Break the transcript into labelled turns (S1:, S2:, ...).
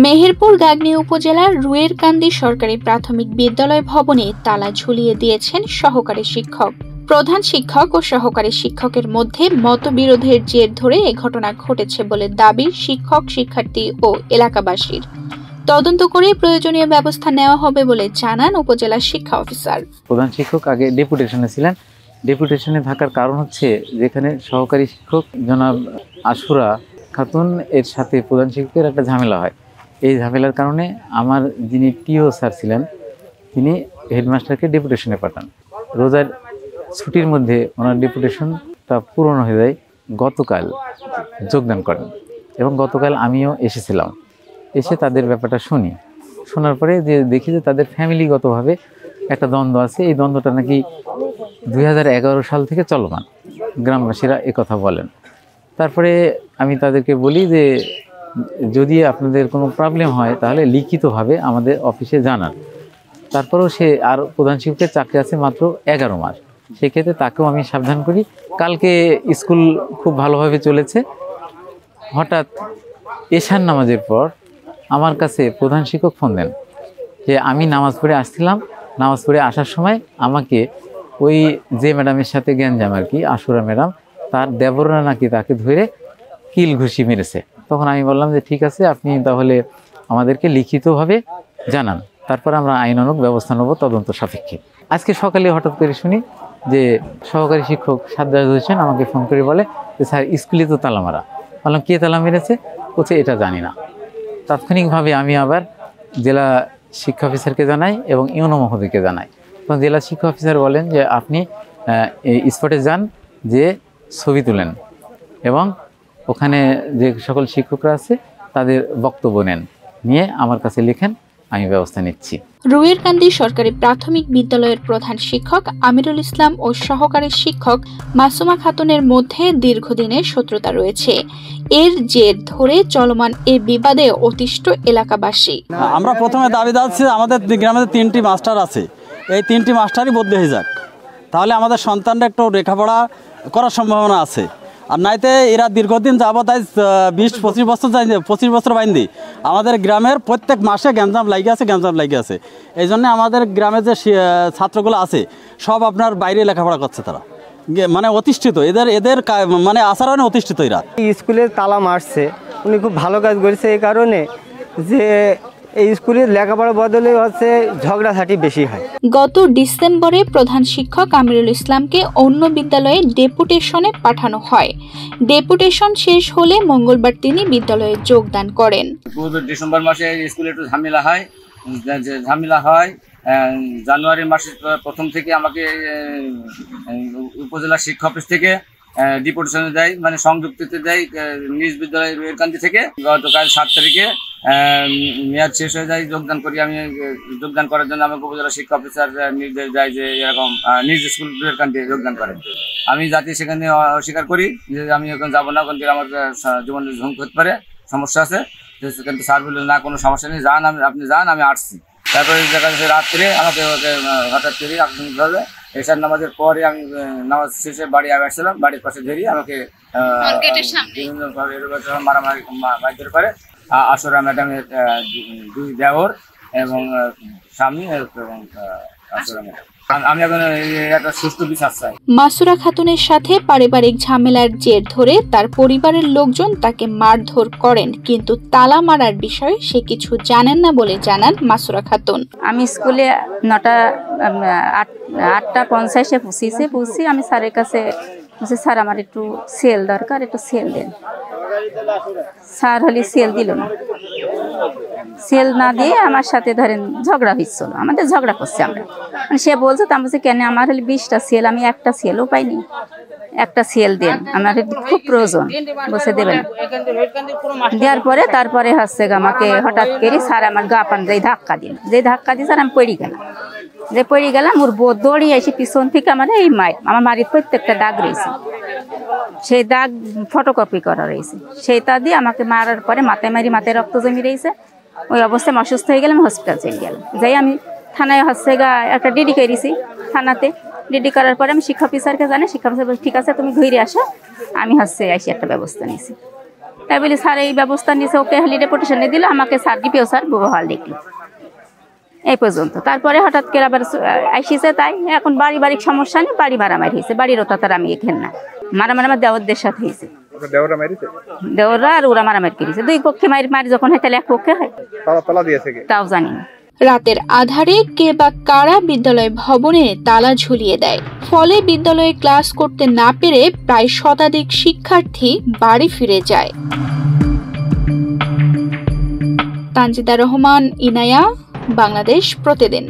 S1: মেহেরপুর গাংনী উপজেলার রুয়েরকান্দি সরকারি প্রাথমিক বিদ্যালয় ভবনে তালা ঝুলিয়ে দিয়েছেন সহকারী শিক্ষক। প্রধান শিক্ষক ও সহকারী শিক্ষকের মধ্যে মতবিরোধের জের ধরে এ ঘটনা ঘটেছে বলে দাবি শিক্ষক, শিক্ষার্থী ও এলাকাবাসীর। তদন্ত করে প্রয়োজনীয় ব্যবস্থা নেওয়া হবে বলে জানান উপজেলা শিক্ষা অফিসার।
S2: প্রধান শিক্ষক আগে ডেপুটেশনে ছিলেন। ডেপুটেশনে থাকার কারণ হচ্ছে যেখানে সহকারী শিক্ষক জনাব আশুরা খাতুন এর সাথে প্রধান শিক্ষকের একটা ঝামেলা হয়। এই ঝামেলার কারণে আমার যিনি টিও স্যার ছিলেন তিনি হেডমাস্টারকে ডেপুটেশনে পাঠান। রোজার ছুটির মধ্যে ওনার ডেপুটেশনটা পূরণ হয়ে যায়। গতকাল যোগদান করেন এবং গতকাল আমিও এসেছিলাম। এসে তাদের ব্যাপারটা শোনার পরে যে দেখি যে তাদের ফ্যামিলিগতভাবে একটা দ্বন্দ্ব আছে। এই দ্বন্দ্বটা নাকি 2011 সাল থেকে চলমান, গ্রামবাসীরা একথা বলেন। তারপরে আমি তাদেরকে বলি যে যদি আপনাদের কোনো প্রবলেম হয় তাহলে লিখিতভাবে আমাদের অফিসে জানান। তারপরেও সে আর প্রধান শিক্ষকের চাকরি আছে মাত্র 11 মাস। সেক্ষেত্রে তাকেও আমি সাবধান করি। কালকে স্কুল খুব ভালোভাবে চলেছে। হঠাৎ এশার নামাজের পর আমার কাছে প্রধান শিক্ষক ফোন দেন যে আমি নামাজ পড়ে আসছিলাম, নামাজ পড়ে আসার সময় আমাকে ওই যে ম্যাডামের সাথে গ্যাঞ্জাম আর কি, আশুরা ম্যাডাম, তার দেবররা নাকি তাকে ধরে কিল ঘুষি মেরেছে। তখন আমি বললাম যে ঠিক আছে, আপনি তাহলে আমাদেরকে লিখিতভাবে জানান, তারপর আমরা আইনানুগ ব্যবস্থা নেব তদন্ত সাপেক্ষে। আজকে সকালে হঠাৎ করে শুনি যে সহকারী শিক্ষক সাজ্জাদ হোসেন আমাকে ফোন করে বলে যে স্যার স্কুলে তো তালা মারা। বললাম কে তালা মেরেছে? বলছে এটা জানি না। তাৎক্ষণিকভাবে আমি আবার জেলা শিক্ষা অফিসারকে জানাই এবং ইউনো মহোদয়কে জানাই। তখন জেলা শিক্ষা অফিসার বলেন যে আপনি স্পটে যান, যে ছবি তুলেন এবং ওখানে যে সকল শিক্ষকরা আছে তাদের বক্তব্য নিয়ে আমার কাছে লিখেন, আমি ব্যবস্থা নিচ্ছি।
S1: রুয়েরকান্দি সরকারি প্রাথমিক বিদ্যালয়ের প্রধান শিক্ষক আমিরুল ইসলাম ও সহকারী শিক্ষক মাসুমা খাতুনের মধ্যে দীর্ঘদিনের শত্রুতা রয়েছে। এর জের ধরে চলমান এ বিবাদে অতিষ্ঠ এলাকাবাসী।
S3: আমরা প্রথমে দাবি জানাচ্ছি আমাদের গ্রামে 3টি মাস্টার আছে, এই 3টি মাস্টারই বদলি হয়ে যাক, তাহলে আমাদের সন্তানরা একটু লেখাপড়া করার সম্ভাবনা আছে। আর নাইতে এরা দীর্ঘদিন যাবত 20-25 বছর বাইন্দি আমাদের গ্রামের প্রত্যেক মাসে গ্যাঞ্জাম লাগে আছে। এই জন্য আমাদের গ্রামে যে ছাত্রগুলো আছে সব আপনার বাইরে লেখাপড়া করছে, তারা মানে অতিষ্ঠিত, এদের মানে আচরণে অতিষ্ঠিত। এরা
S4: স্কুলে তালা মারছে, উনি খুব ভালো কাজ করেছে এই কারণে যে এই স্কুলের লেখাপড়া বদলে হচ্ছে ঝগড়াঝাটি বেশি হয়।
S1: গত ডিসেম্বরে প্রধান শিক্ষক আমিরুল ইসলামকে অন্য বিদ্যালয়ে ডেপুটেশনে পাঠানো হয়। ডেপুটেশন শেষ হলে মঙ্গলবার তিনি বিদ্যালয়ে যোগদান করেন।
S5: ডিসেম্বর মাসে স্কুলে একটু ঝামেলা হয়। জানুয়ারি মাসের প্রথম থেকে আমাকে উপজেলা শিক্ষা অফিস থেকে ডিপুটেশনে দেয়, মানে সংযুক্তিতে দেয় নিজ বিদ্যালয় রুয়েরকান্দি থেকে। গতকাল 7 তারিখে মেয়াদ শেষ হয়ে যায়, যোগদান করি। আমি যোগদান করার জন্য আমাকে উপজেলা শিক্ষা অফিসার নির্দেশ দেয় যে এরকম নিজ স্কুল রুয়েরকান্দি যোগদান করেন। আমি যাতে সেখানে অস্বীকার করি যে আমি এখন যাবো না, ওখান থেকে আমার জীবনের ঝুঁকি হতে পারে, সমস্যা আছে। কিন্তু স্যার বললেন না, কোনো সমস্যা নেই, যান, আপনি যান, আমি আসছি। তারপরে দেখা যাচ্ছে রাত্রে আমাকে হঠাৎ করে আকস্মিকভাবে এশার নামাজের পরে আমি নামাজ শেষে বাড়ি আসছিলাম, বাড়ির পাশে ধরি আমাকে মারামারি মারধর করে। আশুরা ম্যাডামের 2 দেওর এবং স্বামী এবং আশুরা ম্যাডাম। আমি এখন একটা সুষ্ঠু বিচার চাই।
S1: মাসুরা খাতুনের সাথে পারিবারিক ঝামেলার জের ধরে তার পরিবারের লোকজন তাকে মারধর করেন, কিন্তু তালা মারার বিষয়ে সে কিছু জানেন না বলে জানান মাসুরা খাতুন।
S6: আমি স্কুলে 8:50 পৌঁছি। আমি স্যারের কাছে বলছি, স্যার আমার একটু সেল দরকার, একটু সেল দেন। স্যার হলে সেল দিল না, সেল না দিয়ে আমার সাথে ধরেন ঝগড়া হচ্ছিল, আমাদের ঝগড়া করছে। আমরা মানে সে বলছে, তা বলছে কেন আমার হলে 20টা সেল, আমি একটা সেলও পাইনি, একটা সেল দেন, আমার খুব প্রয়োজন। বসে দেবেন, দেওয়ার পরে তারপরে হচ্ছে আমাকে হঠাৎ করে স্যার আমার গা পান ধাক্কা দিন, যে ধাক্কা দিয়ে স্যার আমি পড়ে গেলাম। ওর বউ দৌড়িয়ে এসে পিছন থেকে আমার এই আমার বাড়ির প্রত্যেকটা দাগ রয়েছে, সেই দাগ ফটোকপি করা রয়েছে, সেইটা দিয়ে আমাকে মারার পরে মাথায় রক্ত জমি রয়েছে। ওই অবস্থায় অসুস্থ হয়ে গেলাম, হসপিটাল চলে গেলাম। যাই আমি থানায় হচ্ছে একটা ডিডি করেছি, থানাতে ডিডি করার পরে আমি শিক্ষা অফিসারকে জানি। শিক্ষা অফিসার বলছি ঠিক আছে তুমি ঘুরে আসো, আমি হচ্ছে আসি একটা ব্যবস্থা নিয়েছি। তাই বলি স্যার এই ব্যবস্থা নিয়েছে, ওকে খালি ডেপুটেশনে দিল, আমাকে স্যার ডিপিও স্যার বহাল দেখলো এই পর্যন্ত। তারপরে হঠাৎ করে আবার আসিছে, তাই এখন পারিবারিক সমস্যা নেই, বাড়ি মারামারি হয়েছে। বাড়িরও তার আমি এখানে না, মারামারি আমার দেওরদের সাথে হয়েছে। দেওররা আর ওরা মারামারি করেছে, দুই পক্ষে মারি যখন হয় তাহলে এক পক্ষে হয়, তাও জানি না।
S1: রাতের আধারে কে বা কারা বিদ্যালয় ভবনে তালা ঝুলিয়ে দেয়, ফলে বিদ্যালয়ে ক্লাস করতে না পেরে প্রায় শতাধিক শিক্ষার্থী বাড়ি ফিরে যায়। তানজিদা রহমান, ইনায়া, বাংলাদেশ প্রতিদিন।